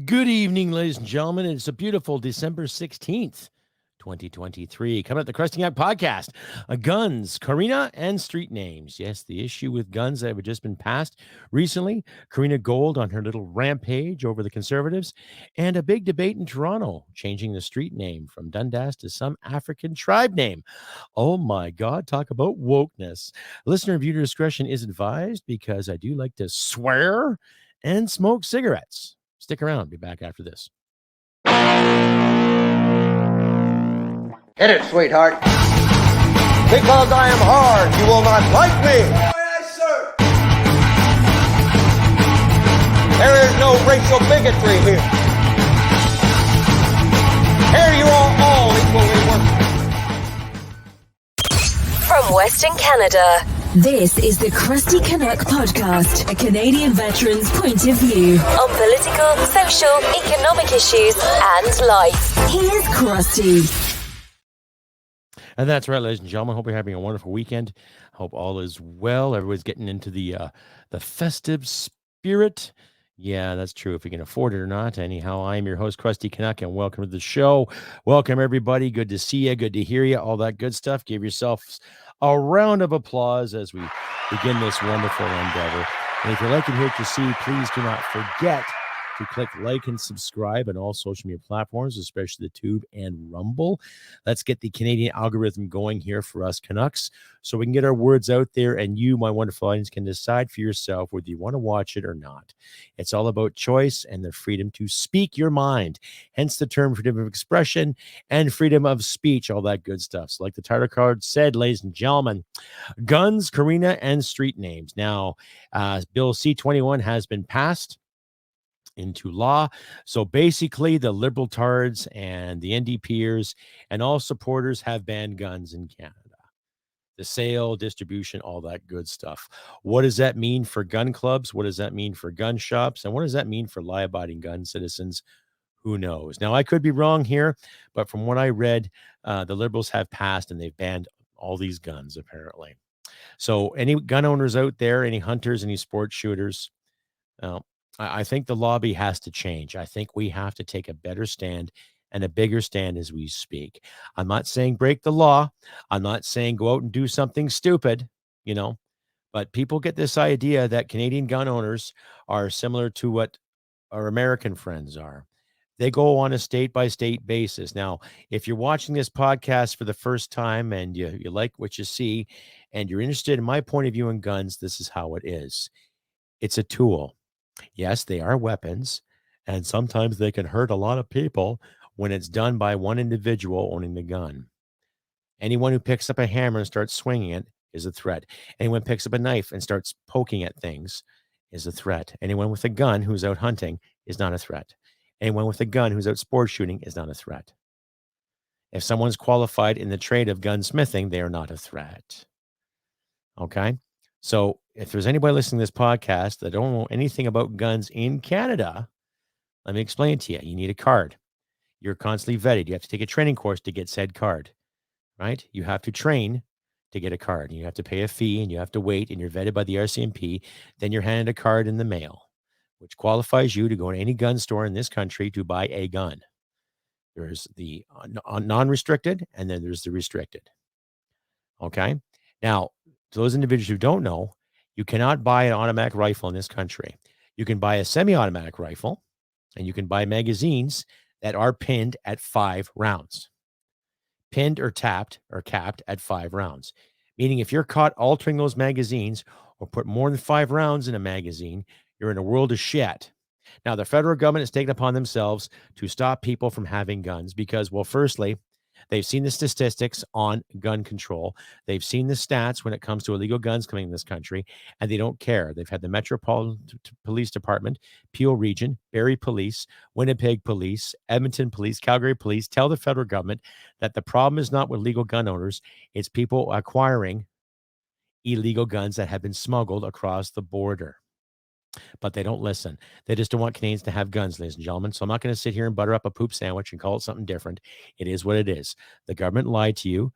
Good evening, ladies and gentlemen. It's a beautiful December 16th, 2023. Coming at the Crusty podcast, guns, Karina, and street names. Yes, the issue with guns that have just been passed recently. Karina Gould on her little rampage over the Conservatives, and a big debate in Toronto, changing the street name from Dundas to some African tribe name. Oh my God, talk about wokeness. Listener viewer discretion is advised because I do like to swear and smoke cigarettes. Stick around. Be back after this. Hit it, sweetheart. Because I am hard, you will not like me. Yes, sir. There is no racial bigotry here. Here you are all equally worthless. From Western Canada, this is the Crusty Canuck podcast, a Canadian veteran's point of view on political, social, economic issues, and life. Here's Crusty. And that's right, ladies and gentlemen. Hope you're having a wonderful weekend. Hope all is well. Everybody's getting into the festive spirit. Yeah, that's true, if you can afford it or not. Anyhow, I'm your host, Crusty Canuck, and welcome to the show. Welcome, everybody. Good to see you. Good to hear you. All that good stuff. Give yourselves a round of applause as we begin this wonderful endeavor. And if you're liking what you see, please do not forget to click like and subscribe on all social media platforms, especially the Tube and Rumble. Let's get the Canadian algorithm going here for us Canucks so we can get our words out there, and you, my wonderful audience, can decide for yourself whether you want to watch it or not. It's all about choice and the freedom to speak your mind, hence the term freedom of expression and freedom of speech, all that good stuff. So like the title card said, ladies and gentlemen, guns, Karina, and street names. Now, Bill C-21 has been passed into law. So basically, the Liberal tards and the NDPers and all supporters have banned guns in Canada. The sale, distribution, all that good stuff. What does that mean for gun clubs? What does that mean for gun shops? And what does that mean for law-abiding gun citizens? Who knows? Now, I could be wrong here, but from what I read, the Liberals have passed and they've banned all these guns, apparently. So any gun owners out there, any hunters, any sports shooters, I think the lobby has to change. I think we have to take a better stand and a bigger stand as we speak. I'm not saying break the law. I'm not saying go out and do something stupid, but people get this idea that Canadian gun owners are similar to what our American friends are. They go on a state-by-state basis. Now, if you're watching this podcast for the first time and you like what you see and you're interested in my point of view on guns, this is how it is. It's a tool. Yes, they are weapons, and sometimes they can hurt a lot of people when it's done by one individual owning the gun. Anyone who picks up a hammer and starts swinging it is a threat. Anyone picks up a knife and starts poking at things is a threat. Anyone with a gun who's out hunting is not a threat. Anyone with a gun who's out sports shooting is not a threat. If someone's qualified in the trade of gunsmithing, they are not a threat. Okay? So if there's anybody listening to this podcast that don't know anything about guns in Canada, let me explain to you. You need a card. You're constantly vetted. You have to take a training course to get said card, right? You have to train to get a card. You have to pay a fee and you have to wait and you're vetted by the RCMP. Then you're handed a card in the mail, which qualifies you to go to any gun store in this country to buy a gun. There's the non-restricted and then there's the restricted. Okay? Now, to those individuals who don't know, you cannot buy an automatic rifle in this country. You can buy a semi-automatic rifle, and you can buy magazines that are pinned at 5 rounds. Pinned or tapped or capped at 5 rounds. Meaning if you're caught altering those magazines or put more than 5 rounds in a magazine, you're in a world of shit. Now, the federal government has taken upon themselves to stop people from having guns because, well, firstly, they've seen the statistics on gun control. They've seen the stats when it comes to illegal guns coming in this country, and they don't care. They've had the Metropolitan Police Department, Peel Region, Barrie Police, Winnipeg Police, Edmonton Police, Calgary Police tell the federal government that the problem is not with legal gun owners. It's people acquiring illegal guns that have been smuggled across the border. But they don't listen. They just don't want Canadians to have guns, ladies and gentlemen. So I'm not going to sit here and butter up a poop sandwich and call it something different. It is what it is. The government lied to you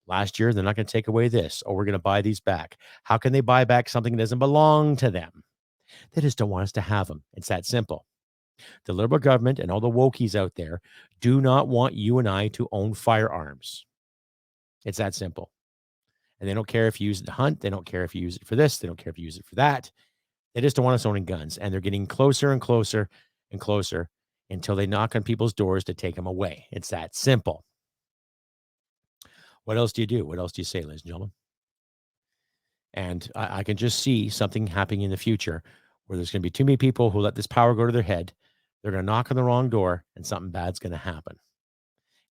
last year. They're not going to take away this, or we're going to buy these back. How can they buy back something that doesn't belong to them? They just don't want us to have them. It's that simple. The Liberal government and all the wokies out there do not want you and I to own firearms. It's that simple. And they don't care if you use it to hunt. They don't care if you use it for this. They don't care if you use it for that. They just don't want us owning guns. And they're getting closer and closer and closer until they knock on people's doors to take them away. It's that simple. What else do you do? What else do you say, ladies and gentlemen? And I can just see something happening in the future where there's going to be too many people who let this power go to their head. They're going to knock on the wrong door and something bad's going to happen.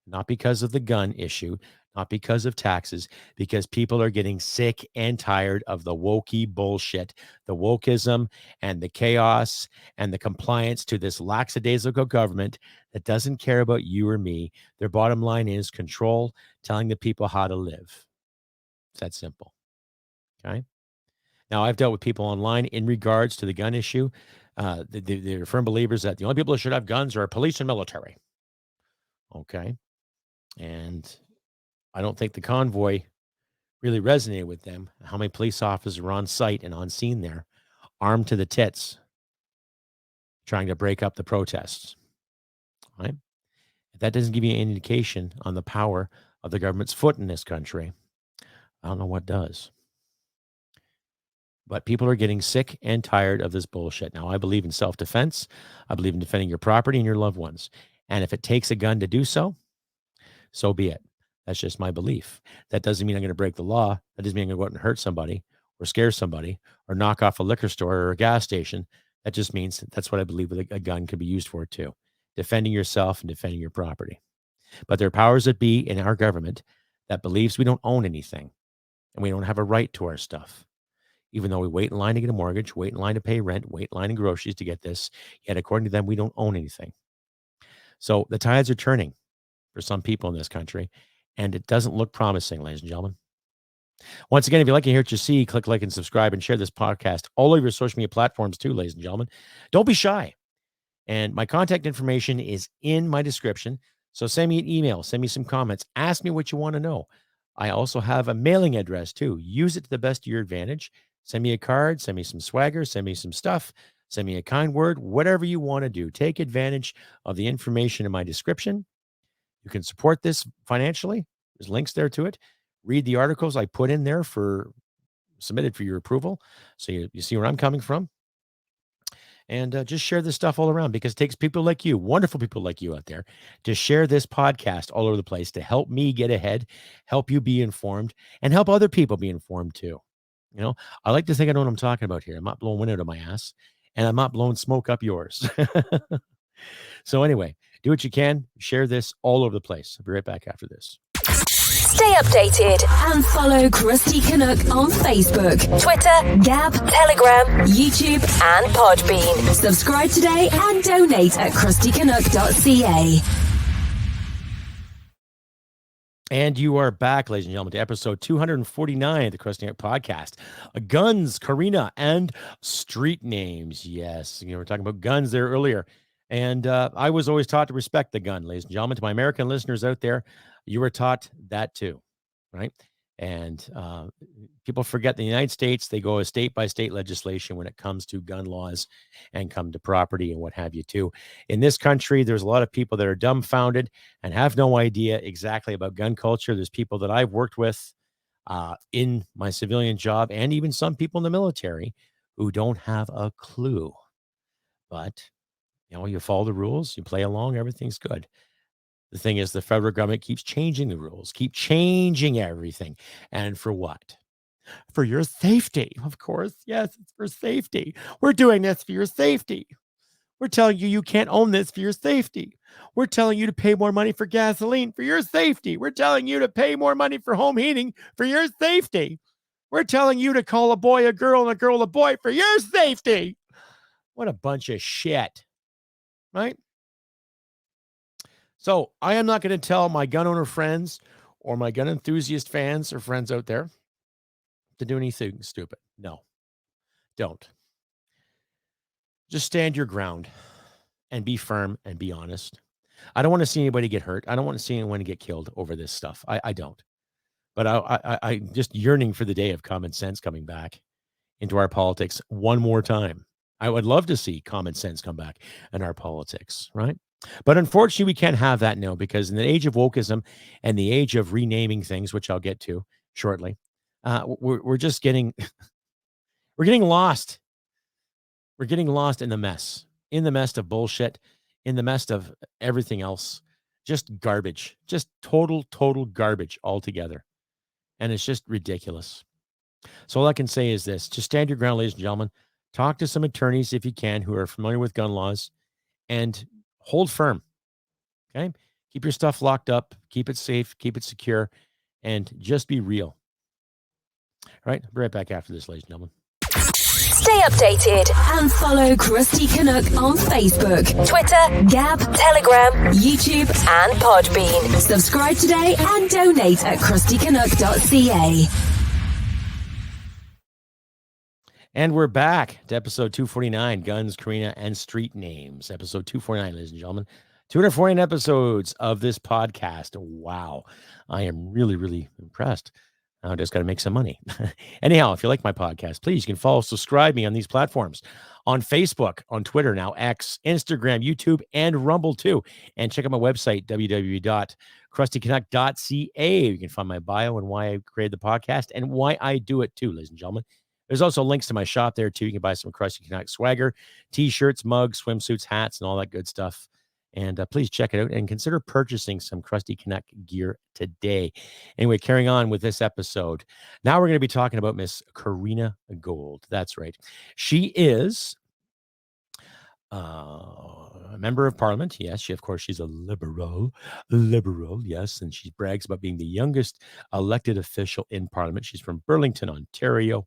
Not because of the gun issue, not because of taxes, because people are getting sick and tired of the wokey bullshit, the wokeism and the chaos and the compliance to this lackadaisical government that doesn't care about you or me. Their bottom line is control, telling the people how to live. It's that simple. Okay. Now, I've dealt with people online in regards to the gun issue. They're firm believers that the only people that should have guns are police and military. Okay. And I don't think the convoy really resonated with them. How many police officers were on site and on scene there, armed to the tits, trying to break up the protests? Right? If that doesn't give you any indication on the power of the government's foot in this country, I don't know what does. But people are getting sick and tired of this bullshit. Now, I believe in self-defense. I believe in defending your property and your loved ones. And if it takes a gun to do so, so be it. That's just my belief. That doesn't mean I'm going to break the law. That doesn't mean I'm going to go out and hurt somebody or scare somebody or knock off a liquor store or a gas station. That just means that's what I believe a gun could be used for too. Defending yourself and defending your property. But there are powers that be in our government that believes we don't own anything and we don't have a right to our stuff. Even though we wait in line to get a mortgage, wait in line to pay rent, wait in line in groceries to get this, yet according to them, we don't own anything. So the tides are turning for some people in this country, and it doesn't look promising, ladies and gentlemen. Once again, if you like to hear what you see, click like and subscribe and share this podcast all over your social media platforms too, ladies and gentlemen. Don't be shy. And my contact information is in my description. So send me an email, send me some comments, ask me what you want to know. I also have a mailing address too. Use it to the best of your advantage. Send me a card, send me some swagger, send me some stuff, send me a kind word, whatever you want to do. Take advantage of the information in my description. You can support this financially. There's links there to it. Read the articles I put in there submitted for your approval. So you see where I'm coming from. And just share this stuff all around because it takes people like you, wonderful people like you out there, to share this podcast all over the place to help me get ahead, help you be informed, and help other people be informed too. You know, I like to think I know what I'm talking about here. I'm not blowing wind out of my ass, and I'm not blowing smoke up yours. So anyway, do what you can. Share this all over the place. I'll be right back after this. Stay updated and follow Crusty Canuck on Facebook, Twitter, Gab, Telegram, YouTube, and Podbean. Subscribe today and donate at crustycanuck.ca. And you are back, ladies and gentlemen, to episode 249 of the Crusty Canuck podcast. Guns, Karina, and street names. Yes, we were talking about guns there earlier. And I was always taught to respect the gun, ladies and gentlemen. To my American listeners out there, you were taught that too, right? And people forget the United States, they go state by state legislation when it comes to gun laws and come to property and what have you too. In this country, there's a lot of people that are dumbfounded and have no idea exactly about gun culture. There's people that I've worked with in my civilian job and even some people in the military who don't have a clue. But, you know, you follow the rules, you play along, everything's good. The thing is, the federal government keeps changing the rules, keep changing everything. And for what? For your safety, of course. Yes, it's for safety. We're doing this for your safety. We're telling you you can't own this for your safety. We're telling you to pay more money for gasoline for your safety. We're telling you to pay more money for home heating for your safety. We're telling you to call a boy a girl and a girl a boy for your safety. What a bunch of shit, right? So I am not going to tell my gun owner friends or my gun enthusiast fans or friends out there to do anything stupid. No, don't. Just stand your ground and be firm and be honest. I don't want to see anybody get hurt. I don't want to see anyone get killed over this stuff. I don't. But I'm just yearning for the day of common sense coming back into our politics one more time. I would love to see common sense come back in our politics, right? But unfortunately, we can't have that now because in the age of wokeism and the age of renaming things, which I'll get to shortly, we're just getting we're getting lost. We're getting lost in the mess of bullshit, in the mess of everything else. Just garbage, just total garbage altogether. And it's just ridiculous. So all I can say is this: just stand your ground, ladies and gentlemen. Talk to some attorneys if you can who are familiar with gun laws and hold firm. Okay. Keep your stuff locked up, keep it safe, keep it secure, and just be real. All right. I'll be right back after this, ladies and gentlemen. Stay updated and follow Crusty Canuck on Facebook, Twitter, Gab, Telegram, YouTube, and Podbean. Subscribe today and donate at crustycanuck.ca. And we're back to episode 249, Guns, Karina, and Street Names. Episode 249, ladies and gentlemen. 249 episodes of this podcast. Wow. I am really impressed. I just got to make some money. Anyhow, if you like my podcast, please, you can follow, subscribe me on these platforms. On Facebook, on Twitter, now X, Instagram, YouTube, and Rumble too. And check out my website, www.crustycanuck.ca. You can find my bio and why I created the podcast and why I do it too, ladies and gentlemen. There's also links to my shop there too. You can buy some Crusty Canuck swagger, t-shirts, mugs, swimsuits, hats, and all that good stuff. And please check it out and consider purchasing some Crusty Canuck gear today. Anyway, carrying on with this episode. Now we're going to be talking about Miss Karina Gould. That's right. She is a member of parliament. Yes, she's a liberal, yes. And she brags about being the youngest elected official in parliament. She's from Burlington, Ontario.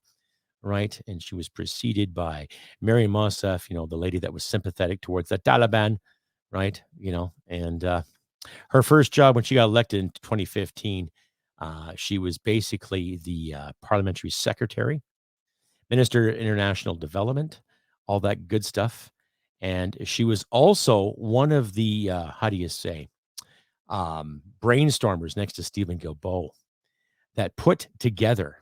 Right. And she was preceded by Mary Mossef, the lady that was sympathetic towards the Taliban. Right. And her first job when she got elected in 2015, she was basically the parliamentary secretary, Minister of International Development, all that good stuff. And she was also one of the, brainstormers next to Stephen Guilbeault that put together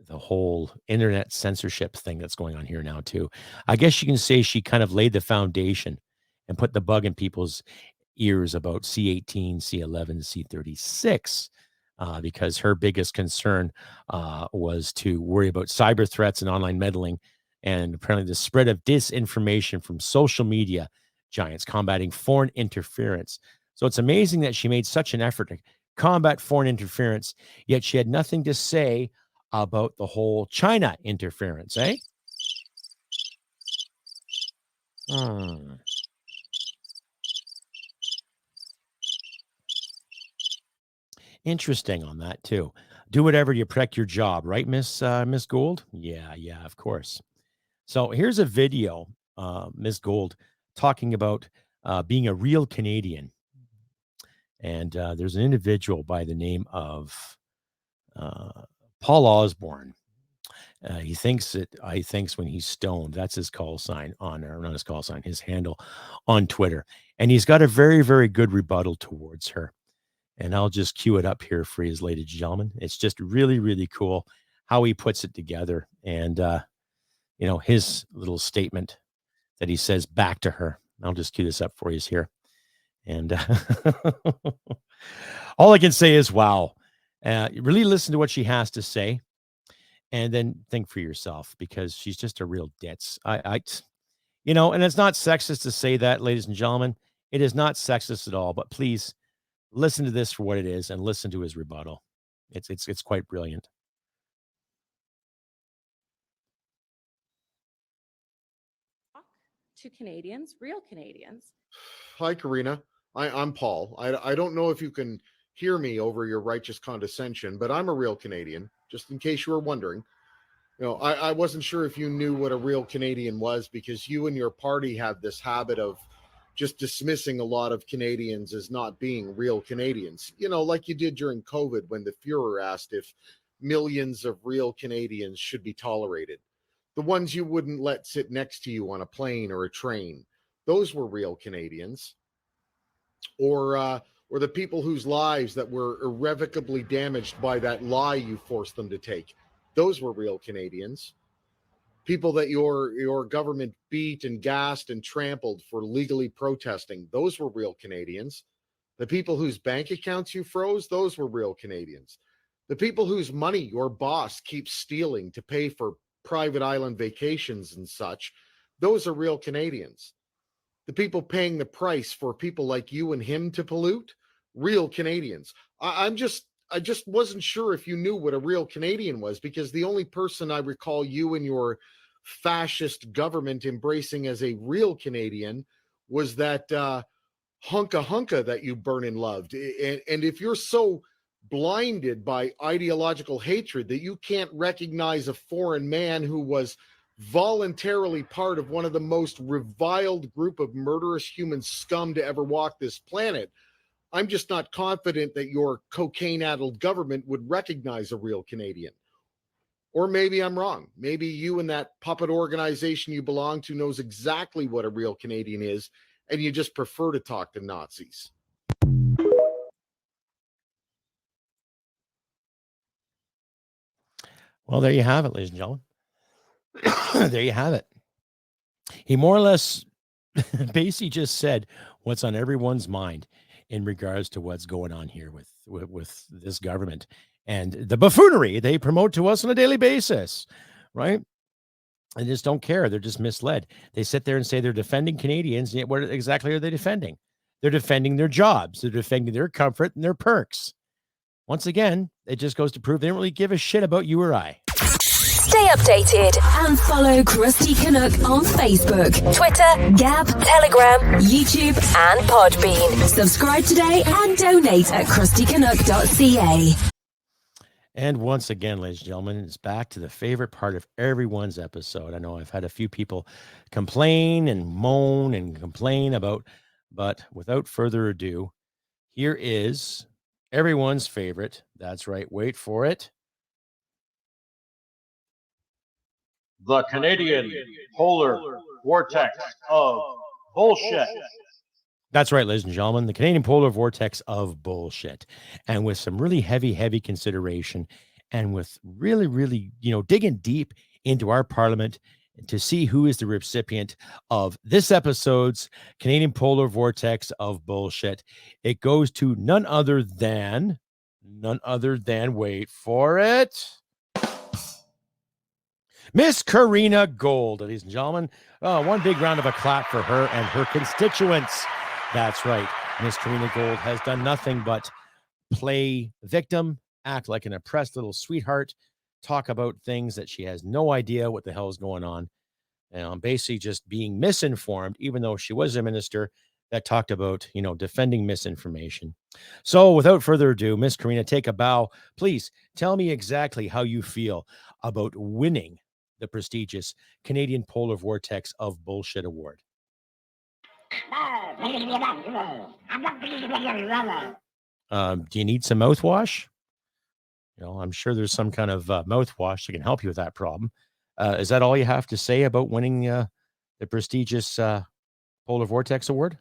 the whole internet censorship thing that's going on here now too. I guess you can say she kind of laid the foundation and put the bug in people's ears about C-18, C-11, C-36, because her biggest concern was to worry about cyber threats and online meddling, and apparently the spread of disinformation from social media giants combating foreign interference. So it's amazing that she made such an effort to combat foreign interference, yet she had nothing to say about the whole China interference, eh? Interesting on that too. Do whatever to protect your job, right, Miss Gould? Yeah, of course. So here's a video, Miss Gould talking about being a real Canadian. And there's an individual by the name of Paul Osborne. He thinks when he's stoned, that's his call sign not his call sign, his handle on Twitter. And he's got a very, very good rebuttal towards her. And I'll just cue it up here for you, ladies and gentlemen. It's just really, really cool how he puts it together. And, his little statement that he says back to her. I'll just cue this up for you here. And all I can say is, wow, really listen to what she has to say and then think for yourself, because she's just a real ditz. And it's not sexist to say that, ladies and gentlemen. It is not sexist at all, but please listen to this for what it is and listen to his rebuttal. It's quite brilliant. To Canadians, real Canadians. Hi, Karina. I'm Paul. I don't know if you can hear me over your righteous condescension, but I'm a real Canadian, just in case you were wondering. I wasn't sure if you knew what a real Canadian was, because you and your party have this habit of just dismissing a lot of Canadians as not being real Canadians. Like you did during COVID when the Fuhrer asked if millions of real Canadians should be tolerated. The ones you wouldn't let sit next to you on a plane or a train. Those were real Canadians. Or the people whose lives that were irrevocably damaged by that lie you forced them to take. Those were real Canadians. people that your government beat and gassed and trampled for legally protesting, those were real Canadians. The people whose bank accounts you froze, those were real Canadians. The people whose money your boss keeps stealing to pay for private island vacations and such, those are real Canadians. The people paying the price for people like you and him to pollute, real Canadians. I just wasn't sure if you knew what a real Canadian was, because the only person I recall you and your fascist government embracing as a real Canadian was that hunka that you burn and loved. And if you're so blinded by ideological hatred that you can't recognize a foreign man who was voluntarily part of one of the most reviled group of murderous human scum to ever walk this planet, I'm just not confident that your cocaine-addled government would recognize a real Canadian. Or maybe I'm wrong. Maybe you and that puppet organization you belong to knows exactly what a real Canadian is, and you just prefer to talk to Nazis. Well, there you have it, ladies and gentlemen. There you have it. He more or less basically just said what's on everyone's mind in regards to what's going on here with this government and the buffoonery they promote to us on a daily basis, right? They just don't care. They're just misled. They sit there and say they're defending Canadians, yet what exactly are they defending? They're defending their jobs. They're defending their comfort and their perks. Once again, it just goes to prove they don't really give a shit about you or I. Stay updated and follow Crusty Canuck on Facebook, Twitter, Gab, Telegram, YouTube, and Podbean. Subscribe today and donate at crustycanuck.ca. And once again, ladies and gentlemen, it's back to the favorite part of everyone's episode. I know I've had a few people complain and moan and complain about, but without further ado, here is everyone's favorite. That's right. Wait for it. The Canadian polar vortex of bullshit. That's right, ladies and gentlemen, the Canadian polar vortex of bullshit. And with some really heavy consideration, and with really, digging deep into our parliament to see who is the recipient of this episode's Canadian polar vortex of bullshit. It goes to none other than, wait for it, Miss Karina Gould, ladies and gentlemen. One big round of a clap for her and her constituents. That's right. Miss Karina Gould has done nothing but play victim, act like an oppressed little sweetheart, talk about things that she has no idea what the hell is going on. And basically just being misinformed, even though she was a minister that talked about, defending misinformation. So without further ado, Miss Karina, take a bow. Please tell me exactly how you feel about winning the prestigious Canadian Polar Vortex of Bullshit Award. Do you need some mouthwash? I'm sure there's some kind of mouthwash that can help you with that problem. Is that all you have to say about winning the prestigious Polar Vortex Award?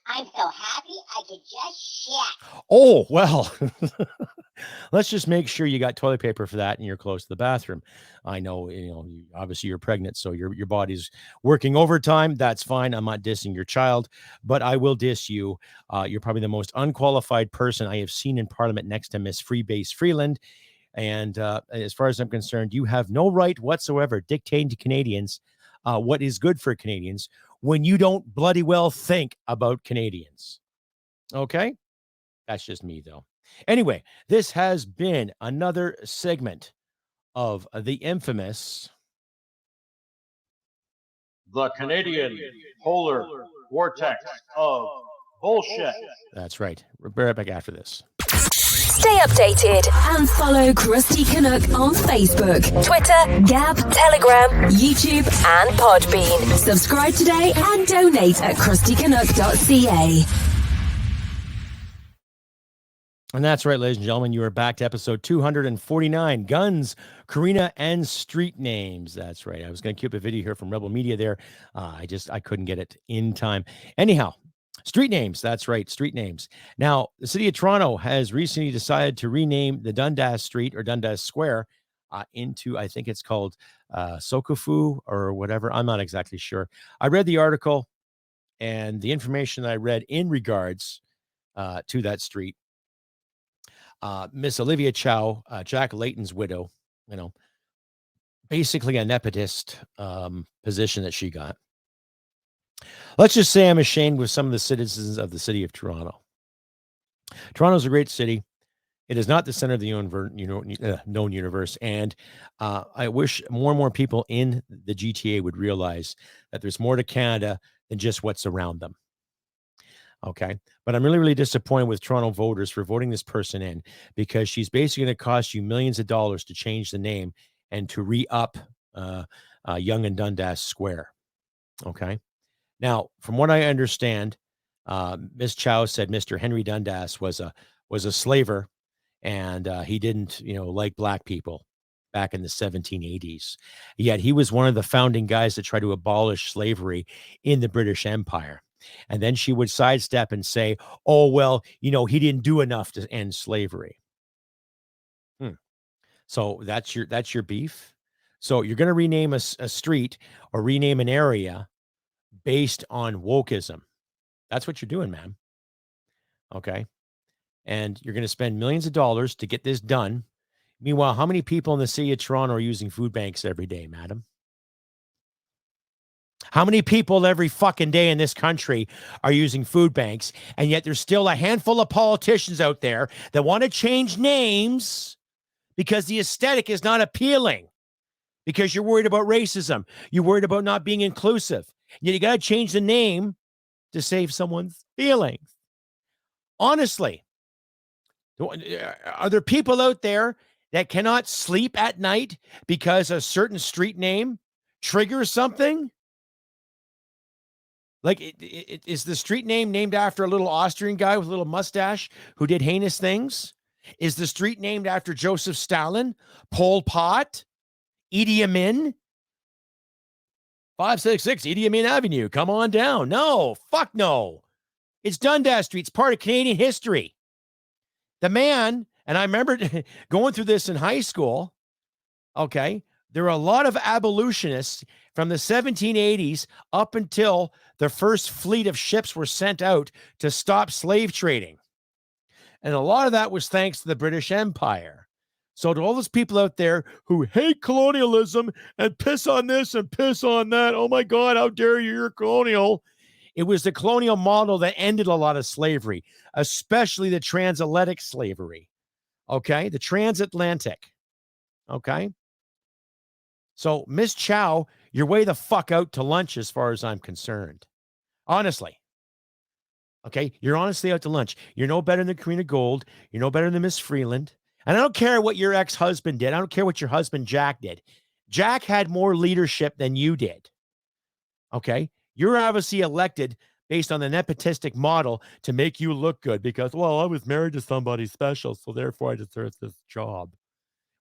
I'm so happy I could just shit. Oh, well, let's just make sure you got toilet paper for that and you're close to the bathroom. I know, obviously you're pregnant, so your body's working overtime. That's fine. I'm not dissing your child, but I will diss you. You're probably the most unqualified person I have seen in Parliament next to Miss Freebase Freeland. And as far as I'm concerned, you have no right whatsoever dictating to Canadians what is good for Canadians when you don't bloody well think about Canadians. Okay? That's just me, though. Anyway, this has been another segment of the infamous The Canadian polar vortex of bullshit. That's right. We'll be right back after this. Stay updated and follow Crusty Canuck on Facebook, Twitter, Gab, Telegram, YouTube, and Podbean. Subscribe today and donate at crustycanuck.ca. And that's right, ladies and gentlemen. You are back to episode 249, Guns, Karina, and Street Names. That's right. I was going to cue up a video here from Rebel Media there. I couldn't get it in time. Anyhow, street names. That's right. Street names. Now, the city of Toronto has recently decided to rename the Dundas Street or Dundas Square into, I think it's called Sokofu or whatever. I'm not exactly sure. I read the article, and the information I read in regards to that street, Miss Olivia Chow, Jack Layton's widow, basically a nepotist position that she got. Let's just say I'm ashamed with some of the citizens of the city of Toronto. Toronto's a great city. It is not the center of the known universe. And I wish more and more people in the GTA would realize that there's more to Canada than just what's around them. Okay. But I'm really, really disappointed with Toronto voters for voting this person in, because she's basically going to cost you millions of dollars to change the name and to re-up Yonge and Dundas Square. Okay. Now, from what I understand, Ms. Chow said Mr. Henry Dundas was a slaver, and he didn't, like black people back in the 1780s. Yet he was one of the founding guys that tried to abolish slavery in the British Empire. And then she would sidestep and say, oh, well, he didn't do enough to end slavery. So that's your beef. So you're going to rename a street or rename an area based on wokeism. That's what you're doing, man. Okay. And you're going to spend millions of dollars to get this done. Meanwhile, how many people in the city of Toronto are using food banks every day, madam? How many people every fucking day in this country are using food banks? And yet there's still a handful of politicians out there that want to change names because the aesthetic is not appealing, because you're worried about racism. You're worried about not being inclusive. Yet you got to change the name to save someone's feelings. Honestly, are there people out there that cannot sleep at night because a certain street name triggers something? Like, is the street name named after a little Austrian guy with a little mustache who did heinous things? Is the street named after Joseph Stalin, Pol Pot, Idi Amin? 566 Idi Amin Avenue. Come on down. No, fuck no. It's Dundas Street. It's part of Canadian history. The man, and I remember going through this in high school, okay, there were a lot of abolitionists from the 1780s up until the first fleet of ships were sent out to stop slave trading. And a lot of that was thanks to the British Empire. So to all those people out there who hate colonialism and piss on this and piss on that, oh my God, how dare you, you're colonial. It was the colonial model that ended a lot of slavery, especially the transatlantic slavery. Okay, the transatlantic. Okay. So, Miss Chow, you're way the fuck out to lunch as far as I'm concerned. Honestly. Okay, you're honestly out to lunch. You're no better than Karina Gould. You're no better than Miss Freeland. And I don't care what your ex-husband did. I don't care what your husband Jack did. Jack had more leadership than you did. Okay? You're obviously elected based on the nepotistic model to make you look good because, well, I was married to somebody special, so therefore I deserve this job.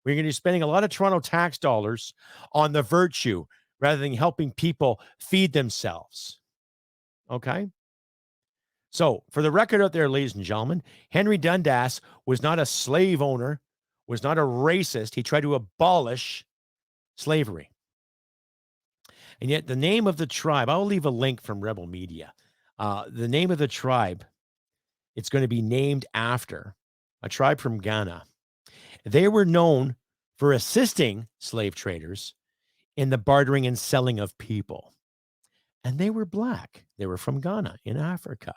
We're going to be spending a lot of Toronto tax dollars on the virtue rather than helping people feed themselves. Okay? So, for the record out there, ladies and gentlemen, Henry Dundas was not a slave owner, was not a racist. He tried to abolish slavery. And yet the name of the tribe, I'll leave a link from Rebel Media. The name of the tribe, it's going to be named after a tribe from Ghana. They were known for assisting slave traders in the bartering and selling of people. And they were black. They were from Ghana in Africa.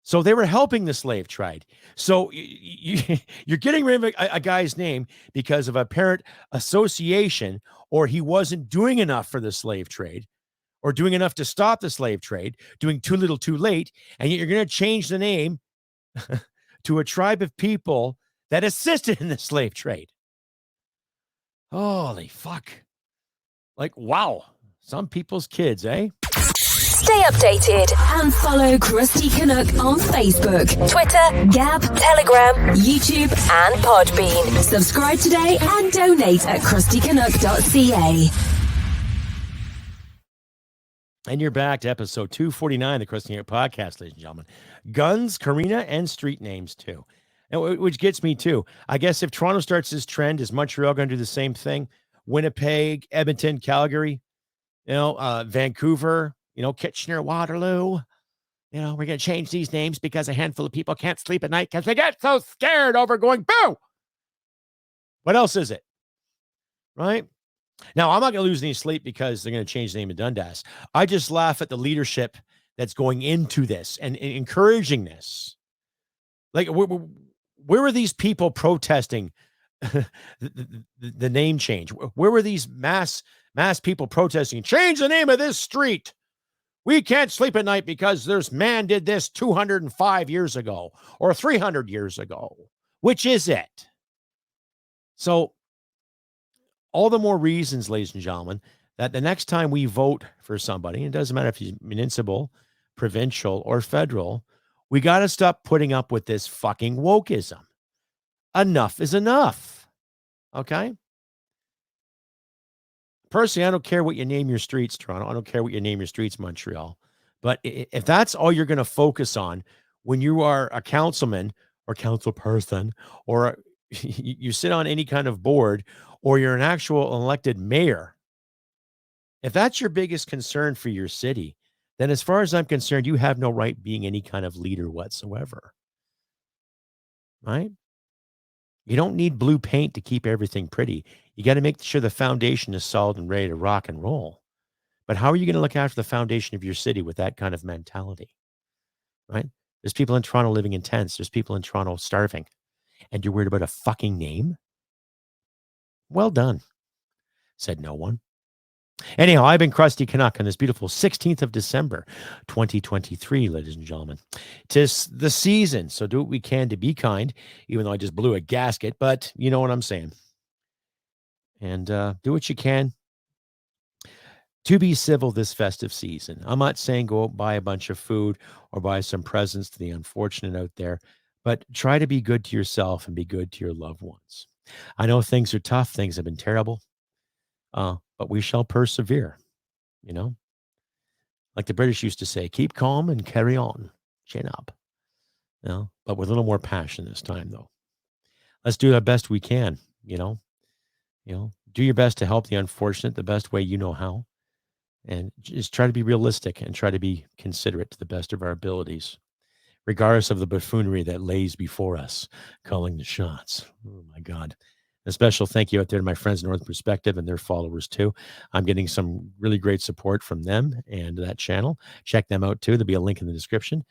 So they were helping the slave trade. So you're getting rid of a guy's name because of apparent association, or he wasn't doing enough for the slave trade, or doing enough to stop the slave trade, doing too little too late. And yet you're going to change the name to a tribe of people that assisted in the slave trade. Holy fuck. Like, wow. Some people's kids, eh? Stay updated and follow Crusty Canuck on Facebook, Twitter, Gab, Telegram, YouTube, and Podbean. Subscribe today and donate at crustycanuck.ca. And you're back to episode 249 of the Crusty Canuck podcast, ladies and gentlemen. Guns, Karina, and street names too. which gets me too. I guess if Toronto starts this trend, is Montreal going to do the same thing? Winnipeg, Edmonton, Calgary, Vancouver, Kitchener, Waterloo. We're going to change these names because a handful of people can't sleep at night because they get so scared over going boo. What else is it? Right? Now, I'm not going to lose any sleep because they're going to change the name of Dundas. I just laugh at the leadership that's going into this and encouraging this. Like, where were these people protesting the name change? Where were these mass people protesting? Change the name of this street. We can't sleep at night because this man did this 205 years ago or 300 years ago. Which is it? So, all the more reasons, ladies and gentlemen, that the next time we vote for somebody, it doesn't matter if he's municipal, provincial, or federal, we got to stop putting up with this fucking wokeism. Enough is enough. Okay? Personally, I don't care what you name your streets, Toronto. I don't care what you name your streets, Montreal. But if that's all you're going to focus on when you are a councilman or council person, or you sit on any kind of board, or you're an actual elected mayor, if that's your biggest concern for your city, then as far as I'm concerned, you have no right being any kind of leader whatsoever. Right? You don't need blue paint to keep everything pretty. You got to make sure the foundation is solid and ready to rock and roll. But how are you going to look after the foundation of your city with that kind of mentality? Right? There's people in Toronto living in tents. There's people in Toronto starving. And you're worried about a fucking name? Well done, said no one. Anyhow, I've been Crusty Canuck on this beautiful 16th of December, 2023, ladies and gentlemen. 'Tis the season, so do what we can to be kind, even though I just blew a gasket, but you know what I'm saying. And do what you can to be civil this festive season. I'm not saying go out, buy a bunch of food or buy some presents to the unfortunate out there, but try to be good to yourself and be good to your loved ones. I know things are tough. Things have been terrible. But we shall persevere, like the British used to say, keep calm and carry on, chin up, but with a little more passion this time, though. Let's do the best we can, do your best to help the unfortunate the best way you know how, and just try to be realistic and try to be considerate to the best of our abilities, regardless of the buffoonery that lays before us, calling the shots. Oh my God. A special thank you out there to my friends in North Perspective and their followers too. I'm getting some really great support from them and that channel. Check them out too. There'll be a link in the description.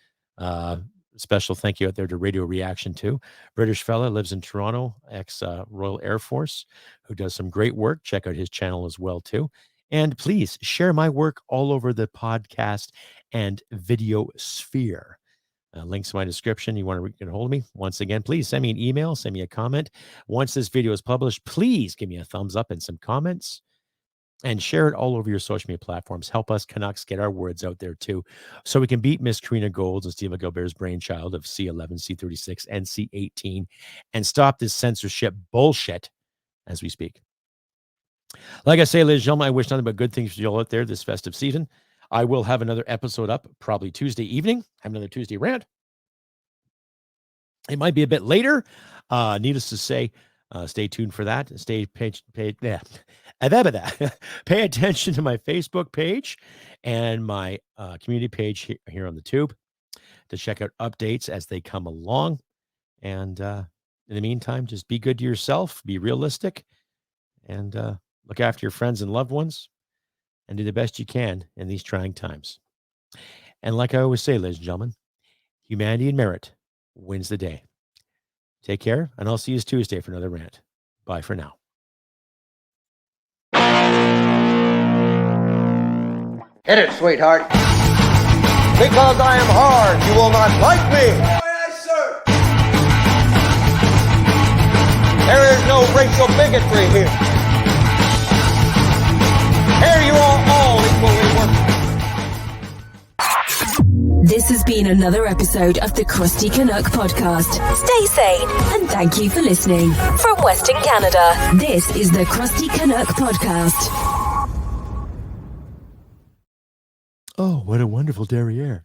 Special thank you out there to Radioreaction too. British fella, lives in Toronto, ex-Royal Air Force, who does some great work. Check out his channel as well too. And please share my work all over the podcast and video sphere. Links in my description. You want to get a hold of me? Once again, please send me an email, send me a comment. Once this video is published, please give me a thumbs up and some comments and share it all over your social media platforms. Help us Canucks get our words out there too, so we can beat Miss Karina Gould and Stephen Gilbert's brainchild of C11, C36, and C18 and stop this censorship bullshit as we speak. Like I say, ladies and gentlemen, I wish nothing but good things for you all out there this festive season. I will have another episode up probably Tuesday evening. Have another Tuesday rant. It might be a bit later. Needless to say, stay tuned for that. Pay attention to my Facebook page and my community page here on the tube to check out updates as they come along. And in the meantime, just be good to yourself, be realistic, and look after your friends and loved ones. And do the best you can in these trying times. And like I always say, ladies and gentlemen, humanity and merit wins the day. Take care, and I'll see you Tuesday for another rant. Bye for now. Hit it, sweetheart. Because I am hard, you will not like me. Yes, sir. There is no racial bigotry here. Here you are all equally worthless. This has been another episode of the Crusty Canuck podcast. Stay sane and thank you for listening. From Western Canada, this is the Crusty Canuck podcast. Oh, what a wonderful derriere.